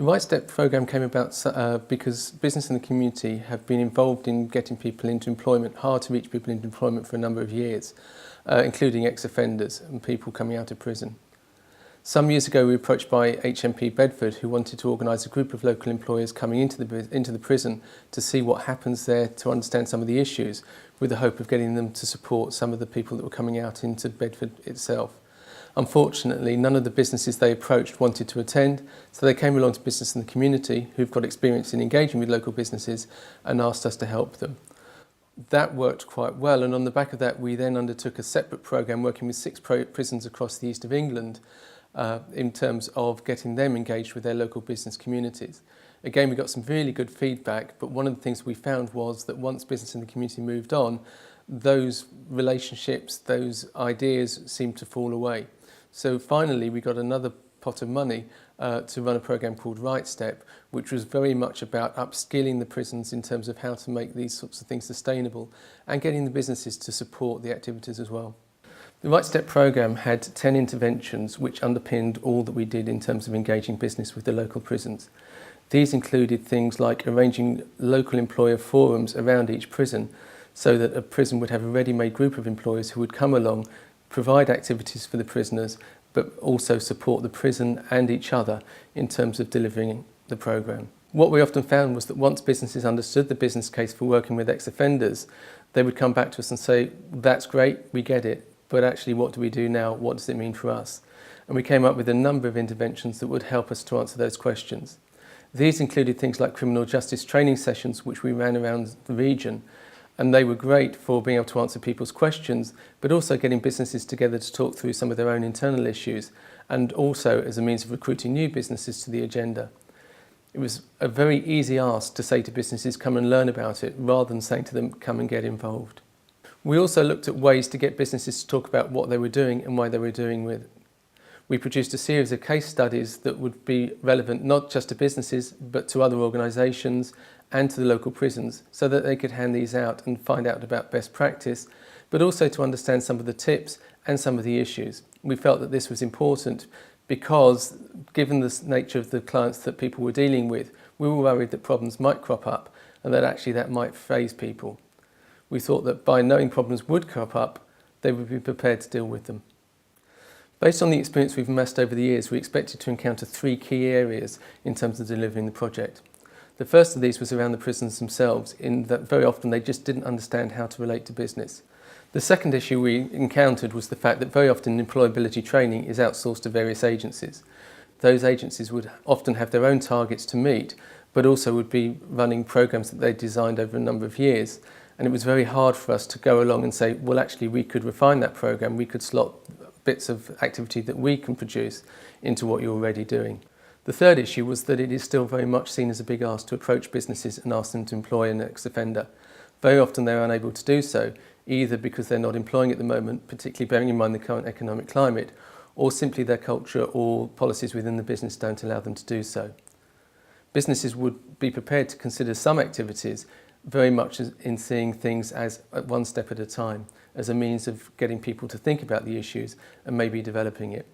The Right Step programme came about because business and the community have been involved in getting people into employment, hard to reach people into employment for a number of years, including ex-offenders and people coming out of prison. Some years ago we were approached by HMP Bedford, who wanted to organise a group of local employers coming into the prison to see what happens there, to understand some of the issues, with the hope of getting them to support some of the people that were coming out into Bedford itself. Unfortunately, none of the businesses they approached wanted to attend, so they came along to Business in the Community, who've got experience in engaging with local businesses, and asked us to help them. That worked quite well, and on the back of that we then undertook a separate programme working with 6 prisons across the east of England in terms of getting them engaged with their local business communities. Again, we got some really good feedback, but one of the things we found was that once Business in the Community moved on, those relationships, those ideas seemed to fall away. So finally we got another pot of money to run a programme called Right Step, which was very much about upskilling the prisons in terms of how to make these sorts of things sustainable and getting the businesses to support the activities as well. The Right Step programme had 10 interventions which underpinned all that we did in terms of engaging business with the local prisons. These included things like arranging local employer forums around each prison so that a prison would have a ready-made group of employers who would come along, provide activities for the prisoners, but also support the prison and each other in terms of delivering the programme. What we often found was that once businesses understood the business case for working with ex-offenders, they would come back to us and say, that's great, we get it, but actually what do we do now? What does it mean for us? And we came up with a number of interventions that would help us to answer those questions. These included things like criminal justice training sessions, which we ran around the region, and they were great for being able to answer people's questions, but also getting businesses together to talk through some of their own internal issues, and also as a means of recruiting new businesses to the agenda. It was a very easy ask to say to businesses, come and learn about it, rather than saying to them, come and get involved. We also looked at ways to get businesses to talk about what they were doing and why they were doing it. We produced a series of case studies that would be relevant not just to businesses, but to other organisations and to the local prisons, so that they could hand these out and find out about best practice, but also to understand some of the tips and some of the issues. We felt that this was important because, given the nature of the clients that people were dealing with, we were worried that problems might crop up and that actually that might faze people. We thought that by knowing problems would crop up, they would be prepared to deal with them. Based on the experience we've amassed over the years, we expected to encounter 3 key areas in terms of delivering the project. The first of these was around the prisons themselves, in that very often they just didn't understand how to relate to business. The second issue we encountered was the fact that very often employability training is outsourced to various agencies. Those agencies would often have their own targets to meet, but also would be running programs that they designed over a number of years. And it was very hard for us to go along and say, well, actually we could refine that program, we could slot bits of activity that we can produce into what you're already doing. The third issue was that it is still very much seen as a big ask to approach businesses and ask them to employ an ex-offender. Very often they're unable to do so, either because they're not employing at the moment, particularly bearing in mind the current economic climate, or simply their culture or policies within the business don't allow them to do so. Businesses would be prepared to consider some activities very much in seeing things as one step at a time, as a means of getting people to think about the issues and maybe developing it.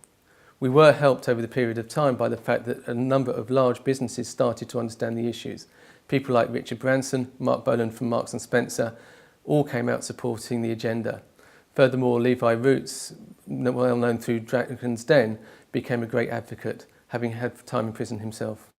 We were helped over the period of time by the fact that a number of large businesses started to understand the issues. People like Richard Branson, Mark Boland from Marks & Spencer, all came out supporting the agenda. Furthermore, Levi Roots, well known through Dragon's Den, became a great advocate, having had time in prison himself.